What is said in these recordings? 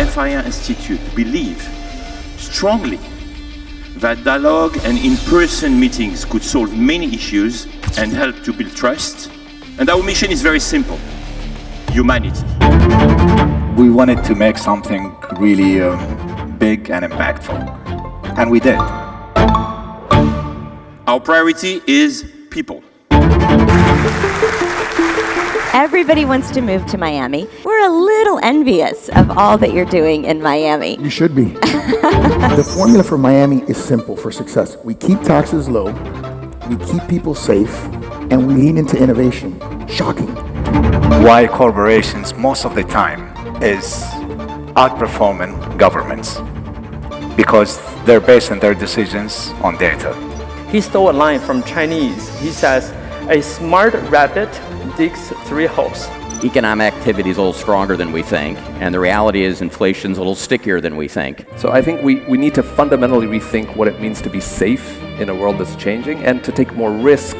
FII Institute believe strongly that dialogue and in-person meetings could solve many issues and help to build trust. And our mission is very simple: humanity. We wanted to make something really big and impactful, and we did. Our priority is people. Everybody wants to move to Miami. We're a little envious of all that you're doing in Miami. You should be. The formula for Miami is simple for success. We keep taxes low, we keep people safe, and we lean into innovation. Shocking. Why corporations most of the time is outperforming governments, because they're basing their decisions on data. He stole a line from Chinese. He says, "A smart rabbit digs 3 holes." Economic activity is a little stronger than we think, and the reality is inflation's a little stickier than we think. So I think we need to fundamentally rethink what it means to be safe in a world that's changing, and to take more risk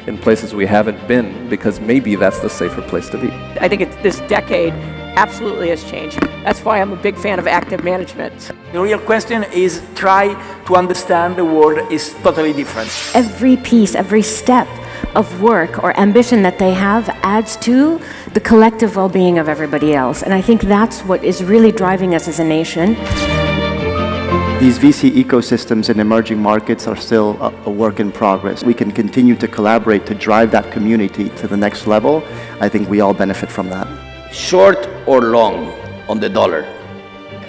in places we haven't been, because maybe that's the safer place to be. I think this decade absolutely has changed. That's why I'm a big fan of active management. The real question is try to understand the world is totally different. Every piece, every step of work or ambition that they have adds to the collective well-being of everybody else. And I think that's what is really driving us as a nation. These VC ecosystems in emerging markets are still a work in progress. We can continue to collaborate to drive that community to the next level. I think we all benefit from that. Short or long on the dollar?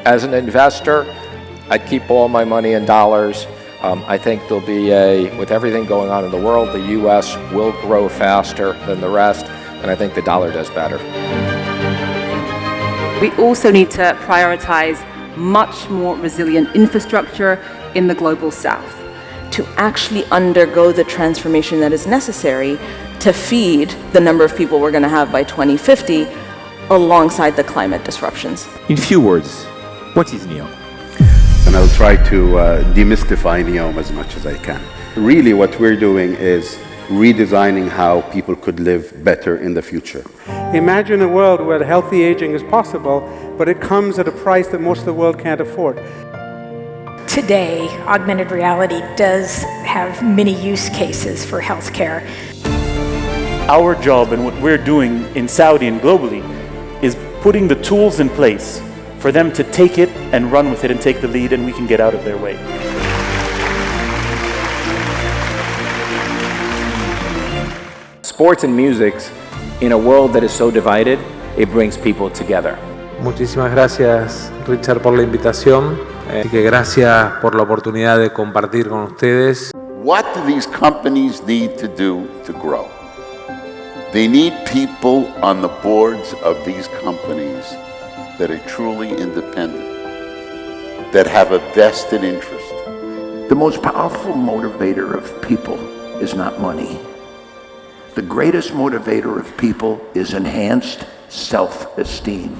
As an investor, I'd keep all my money in dollars. I think there'll be with everything going on in the world, the US will grow faster than the rest, and I think the dollar does better. We also need to prioritize much more resilient infrastructure in the global south to actually undergo the transformation that is necessary to feed the number of people we're going to have by 2050 alongside the climate disruptions. In few words, what is NEOM? And I'll try to demystify NEOM as much as I can. Really what we're doing is redesigning how people could live better in the future. Imagine a world where healthy aging is possible, but it comes at a price that most of the world can't afford. Today, augmented reality does have many use cases for healthcare. Our job and what we're doing in Saudi and globally is putting the tools in place for them to take it and run with it and take the lead, and we can get out of their way. Sports and music, in a world that is so divided, it brings people together. Muchísimas gracias, Richard, por la invitación. Y que gracias por la oportunidad de compartir con ustedes. What do these companies need to do to grow? They need people on the boards of these companies that are truly independent, that have a vested interest. The most powerful motivator of people is not money. The greatest motivator of people is enhanced self-esteem.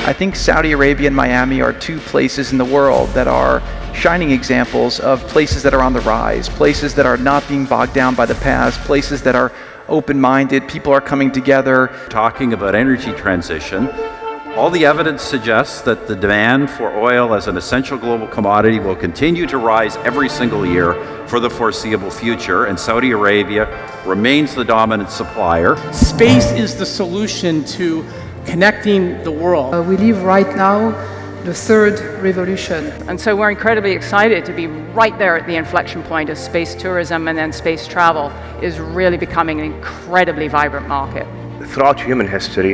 I think Saudi Arabia and Miami are 2 places in the world that are shining examples of places that are on the rise, places that are not being bogged down by the past, places that are open-minded, people are coming together. Talking about energy transition, all the evidence suggests that the demand for oil as an essential global commodity will continue to rise every single year for the foreseeable future, and Saudi Arabia remains the dominant supplier. Space is the solution to connecting the world. We live right now the 3rd revolution. And so we're incredibly excited to be right there at the inflection point as space tourism and then space travel is really becoming an incredibly vibrant market. Throughout human history,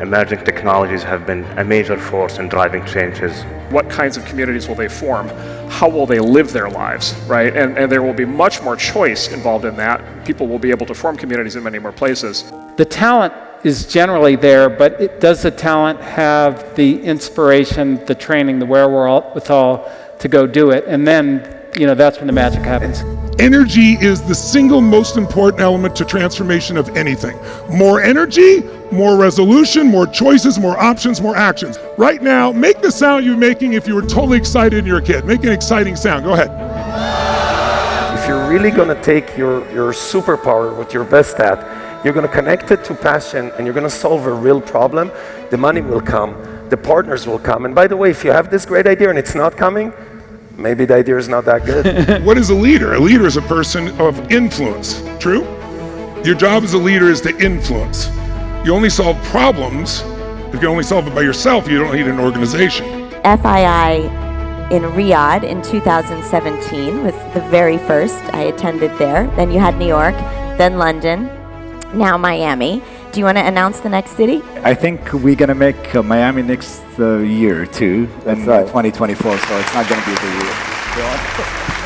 emerging technologies have been a major force in driving changes. What kinds of communities will they form? How will they live their lives, right? And there will be much more choice involved in that. People will be able to form communities in many more places. The talent is generally there, but does the talent have the inspiration, the training, the wherewithal to go do it? And then, that's when the magic happens. Energy is the single most important element to transformation of anything. More energy, more resolution, more choices, more options, more actions. Right now, make the sound you're making if you were totally excited and you're a kid. Make an exciting sound. Go ahead. If you're really going to take your superpower, what you're best at, you're going to connect it to passion, and you're going to solve a real problem, the money will come, the partners will come. And by the way, if you have this great idea and it's not coming, maybe the idea is not that good. What is a leader? A leader is a person of influence. True? Your job as a leader is to influence. You only solve problems if you only solve it by yourself. You don't need an organization. FII in Riyadh in 2017 was the very first. I attended there. Then you had New York, then London, now Miami. Do you want to announce the next city? I think we're going to make Miami next year too, in 2024, so it's not going to be the year.